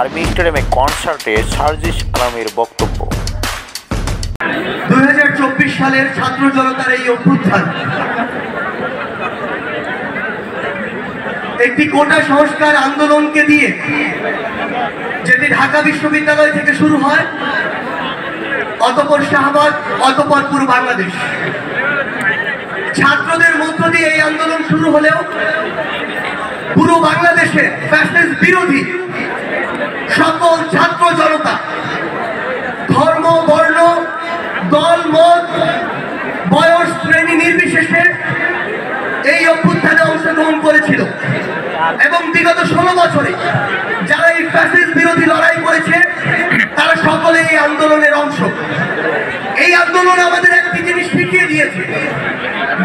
Army স্টেডিয়ামে কনসার্টে সার্জিস আলমের বক্তব্য। 2024 সালের ছাত্র জনতার এই অভ্যুত্থান একটি কোটা সংস্কার আন্দোলনকে দিয়ে, যেটি ঢাকা বিশ্ববিদ্যালয় থেকে শুরু হয়, অতঃপর শাহবাগ, অতঃপর পুরো বাংলাদেশ। ছাত্রদের মধ্য দিয়ে এই আন্দোলন শুরু হলেও পুরো বাংলাদেশে ফ্যাসিস্ট বিরোধী সকল ছাত্র জনতা ধর্ম, বর্ণ, দল, মত, বয়স, শ্রেণী নির্বিশেষে এই অভ্যুত্থানে অংশগ্রহণ করেছিল এবং বিগত 16 বছরে যারা এই ফ্যাসিস্ট বিরোধী লড়াই করেছে তারা সকলে এই আন্দোলনের অংশ। এই আন্দোলন আমাদের একটি জিনিস শিখিয়ে দিয়েছে,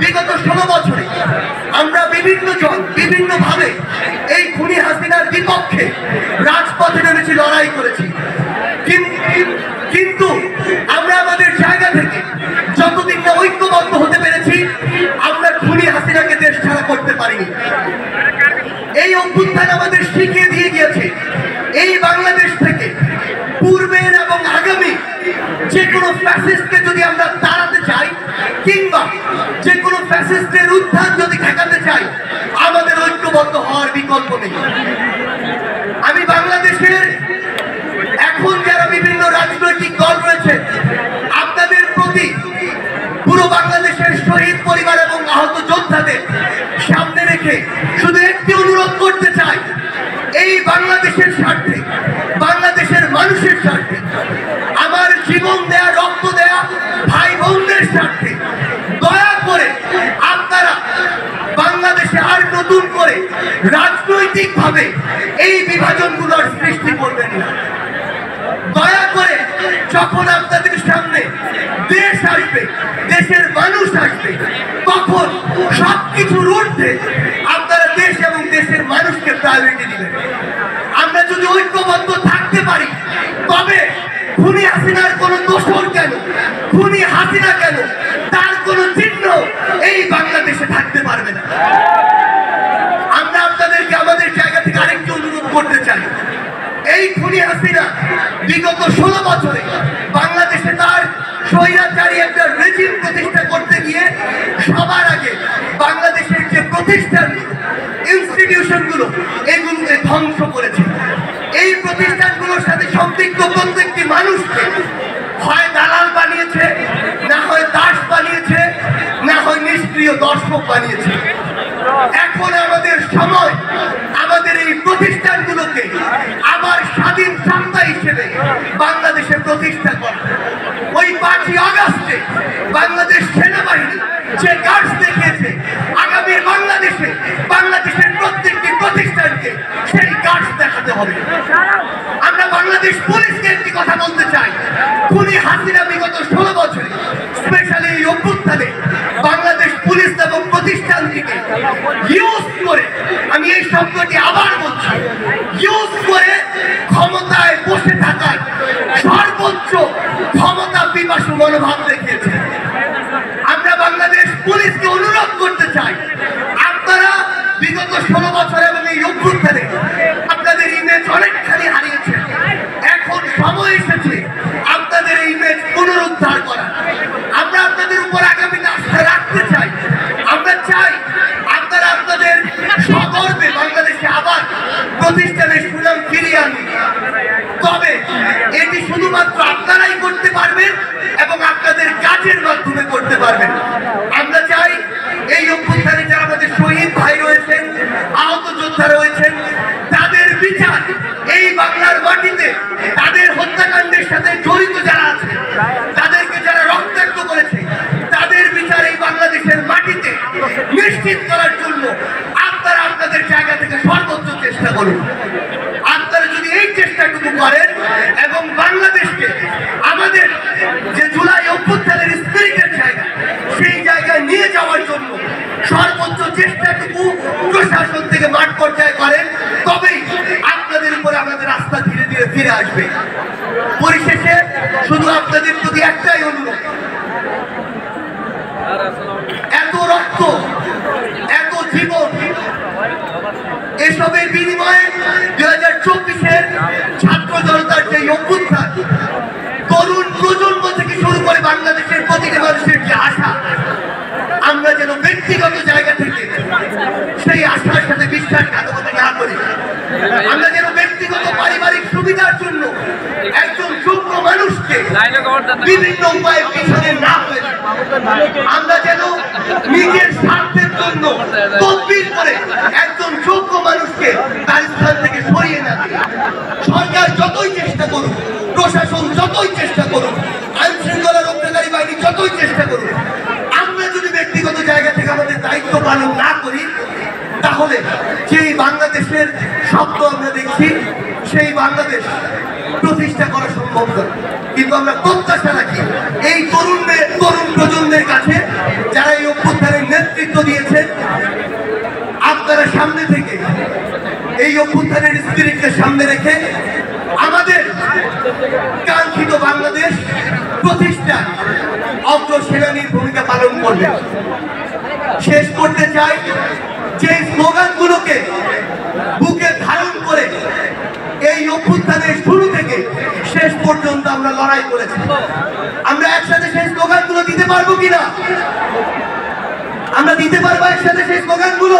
বিগত 16 বছরে আমরা বিভিন্নভাবে এই খুনি হাসিনার বিপক্ষে রাজপথে নেমেছি, লড়াই করেছি, কিন্তু আমরা আমাদের জায়গা থেকে যতদিন না ঐক্যবদ্ধ হতে পেরেছি আমরা খুনি হাসিনাকে দেশ ছাড়া করতে পারিনি। এই অভ্যুত্থান আমাদের শিখিয়ে দিয়ে গিয়েছে এই বাংলাদেশ থেকে পূর্বের এবং আগামী যে কোনো ফ্যাসিস্টকে যদি আমরা তাড়াতে চাই কিংবা যে কোনো ফ্যাসিস্টের উত্থান যদি ঠেকাতে চাই আমাদের ঐক্যবদ্ধ হওয়ার বিকল্প নেই। আমি বাংলাদেশের এখন যারা বিভিন্ন রাজনৈতিক দল রয়েছে আপনাদের প্রতি পুরো বাংলাদেশের শহীদ পরিবার এবং আহত যোদ্ধাদের সামনে রেখে শুধু একটি অনুরোধ করতে চাই, এই বাংলাদেশের স্বার্থে, বাংলাদেশের মানুষের স্বার্থে, আমার জীবন দেয়া, রক্ত দেয়া ভাই বোনদের স্বার্থে দয়া করে আপনারা বাংলাদেশে আর নতুন করে রাজনৈতিকভাবে এই বিভাজনগুলোর সৃষ্টি করবেন না। দয়া করে যখন আপনাদের সামনে দেশ আসবে, দেশের মানুষ আসবে, তখন সবকিছুর ঊর্ধ্বে আপনারা দেশ এবং দেশের মানুষকে প্রায়োরিটি দিবেন। আমরা যদি ঐক্যবদ্ধ থাকতে পারি তবে খুনি হাসিনার কোনো দোষর কেন, খুনি হাসিনা কেন, তার কোনো চিহ্ন এই বাংলাদেশে থাকতে পারবে না। আমরা আপনাদেরকে আমাদের জায়গা থেকে আরেকটি অনুরোধ করতে চাই, এই খুনি হাসিনা বিগত 16 বছরে বাংলাদেশে তার স্বৈরাচারী একটা রেজিম প্রতিষ্ঠা করতে গিয়ে সবার আগে বাংলাদেশের যে প্রতিষ্ঠানগুলো, ইনস্টিটিউশনগুলো, এগুলোকে ধ্বংস করেছে। এই প্রতিষ্ঠানগুলোর সাথে সম্পৃক্ত প্রত্যেকটি মানুষকে হয় দালাল বানিয়েছে, না হয় দাস বানিয়েছে, না হয় নিষ্ক্রিয় দর্শক বানিয়েছে। এখন আমাদের সময় আমাদের এই প্রতিষ্ঠানগুলোকে আবার স্বাধীন সত্তা হিসেবে বাংলাদেশে প্রতিষ্ঠা করা। ওই 5ই আগস্টে বাংলাদেশ সেনাবাহিনী যে গার্ডস দেখিয়েছে, আগামী বাংলাদেশে বাংলাদেশের প্রত্যেকটি প্রতিষ্ঠানকে সেই গার্ডস দেখাতে হবে। আমরা বাংলাদেশ পুলিশকে একটি কথা বলতে চাই, খুনি হাসিনা বিগত 16 বছরে স্পেশালি এই অভ্যুত্থানে বাংলাদেশ পুলিশ এবং প্রতিষ্ঠানটিকে ইউজ করে, আমি এই শব্দটি আবার বলছি, ইউজ করে ক্ষমতায় বসে থাকার সর্বোচ্চ ক্ষমতা পিপাসু মনোভাব দেখিয়েছে। আমরা বাংলাদেশ পুলিশকে অনুরোধ করতে চাই, আপনারা বিগত 16 বছর এবং এই অভ্যুত্থানে আপনাদের ইমেজ অনেকখানি হারিয়েছেন। এখন সময় এসেছে আপনাদের এই ইমেজ পুনরুদ্ধার করা। আমরা আপনাদের উপর আগামীতে আস্থা রাখতে চাই। আমরা চাই আপনারা আপনাদের সগর্বে বাংলাদেশে আবার প্রতিষ্ঠানের সুনাম ফিরিয়ে আনবেন। তবে এটি শুধুমাত্র আপনারাই করতে পারবেন এবং আপনাদের কাজের মাধ্যমে করতে পারবেন। আমরা চাই এই অভ্যুত্থানে যারা আমাদের শহীদ ভাই রয়েছেন, আহত যোদ্ধা রয়েছেন, তাদের বিচার এই বাংলার মাটিতে, তাদের হত্যাকাণ্ডের সাথে জড়িত যারা আছে, তাদেরকে যারা রক্তাক্ত করেছে, তাদের বিচার এই বাংলাদেশের মাটিতে নিশ্চিত করার জন্য আপনারা আপনাদের জায়গা থেকে সর্বোচ্চ চেষ্টা করুন। আপনারা যদি এই চেষ্টাটুকু করেন এবং বাংলাদেশকে আমাদের যে জুলাই অভ্যুত্থানের স্পিরিটের জায়গা, সেই জায়গায় নিয়ে যাওয়ার জন্য সর্বোচ্চ চেষ্টাটুকু প্রশাসন থেকে মাঠ পর্যায়ে করেন, তবেই আপনাদের উপরে আমাদের আস্থা ধীরে ধীরে ফিরে আসবে। পরিশেষে শুধু আপনাদের প্রতি একটাই অনুরোধ, এত রক্ত, এত জীবন, এসবের বিনিময়ে 2024 বাংলাদেশের ছাত্র জনতার যে অভ্যুত্থান, তরুণ প্রজন্ম থেকে শুরু করে বাংলাদেশের প্রতিটি মানুষের যে আশা, আমরা যেন ব্যক্তিগত জায়গা থেকে সেই আশার সাথে বিশ্বাসঘাতকতা না করি। আমরা যেন ব্যক্তিগত পারিবারিক সুবিধার জন্য একজন যোগ্য মানুষকে বিভিন্ন উপায়ে পিছনে না হয়ে, আমরা যেন নিজের স্বার্থের জন্য তদবির করে একজন যোগ্য মানুষকে তার স্থান থেকে সরিয়ে না দিই। সরকার যতই চেষ্টা করুক, প্রশাসন যতই চেষ্টা করুক, আইন শৃঙ্খলা রক্ষাকারী বাহিনী যতই চেষ্টা করুক, আমরা যদি ব্যক্তিগত জায়গা থেকে আমাদের দায়িত্ব পালন না করি, তাহলে যেই বাংলাদেশের স্বপ্ন আমরা দেখছি সেই বাংলাদেশ প্রতিষ্ঠা করা সম্ভব নয়। কিন্তু আমরা প্রত্যাশা রাখি এই তরুণ প্রজন্মের কাছে, যারা এই অভ্যুত্থানের নেতৃত্ব দিয়েছেন, আপনারা সামনে থেকে এই অভ্যুত্থানের স্পিরিটকে সামনে রেখে আমাদের কাঙ্ক্ষিত বাংলাদেশ প্রতিষ্ঠা অগ্রসেনানীর ভূমিকা পালন করবেন। শেষ করতে চাই, যে স্লোগানগুলোকে বুকে ধারণ করে এই অভ্যুত্থানের শুরু থেকে শেষ পর্যন্ত আমরা লড়াই করেছি, আমরা একসাথে সেই স্লোগানগুলো দিতে পারবো কিনা? আমরা দিতে পারবো একসাথে সেই স্লোগানগুলো?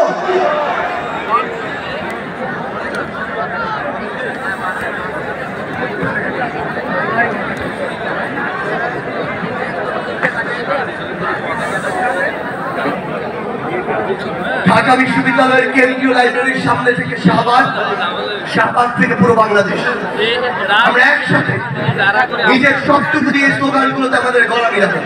ঢাকা বিশ্ববিদ্যালয়ের কেন্দ্রীয় লাইব্রেরির সামনে থেকে শাহবাগ থেকে পুরো বাংলাদেশ, আমরা একসাথে নিজের সবটুকু দিয়ে স্লোগানগুলোতে আমাদের গলা মিলাবো।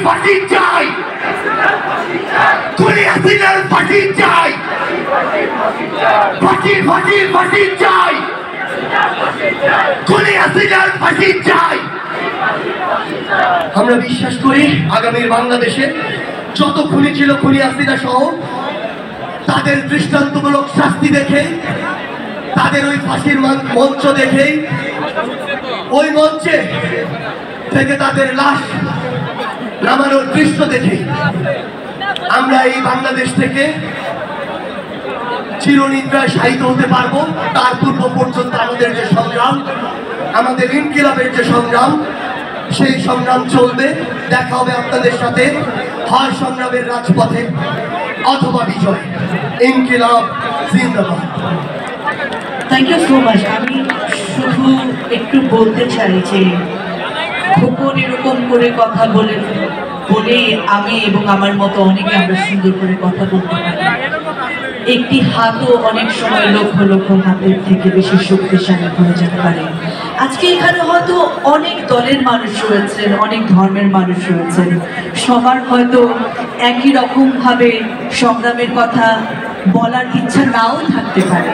ফাঁসি চাই, খুনি হাসিনার ফাঁসি চাই, ফাঁসি চাই, খুনি হাসিনার ফাঁসি চাই। আমরা বিশ্বাস করি আগামীর বাংলাদেশে যত খুনি ছিল, খুনি হাসিনা সহ, তাদের দৃষ্টান্তমূলক শাস্তি দেখে, তাদের ওই ফাঁসির মঞ্চ দেখে, ওই মঞ্চে থেকে তাদের লাশ নামানোর দৃশ্য দেখে আমরা এই বাংলাদেশ থেকে চিরনিদ্রায় শায়িত হতে পারবো। তার পূর্ব পর্যন্ত আমাদের যে সংগ্রাম, আমাদের ইনকিলাবের যে সংগ্রাম, সেই সংগ্রাম চলবে। দেখা হবে আপনাদের সাথে হয় সংগ্রামের রাজপথে অথবা বিজয়। ইনকিলাব জিন্দাবাদ। Thank you so much. আমি শুধু একটু বলতে চাই যে খোকন এরকম করে কথা বলে আমি এবং আমার মতো অনেকে আমরা সুন্দর করে কথা বলতে পারি। একটি হাতও অনেক সময় লক্ষ লক্ষ হাতের থেকে বেশি শক্তিশালী হয়ে যেতে পারে। আজকে এখানে হয়তো অনেক দলের মানুষ রয়েছেন, অনেক ধর্মের মানুষ রয়েছেন, সবার হয়তো একই রকম ভাবে সংগ্রামের কথা বলার ইচ্ছা নাও থাকতে পারে।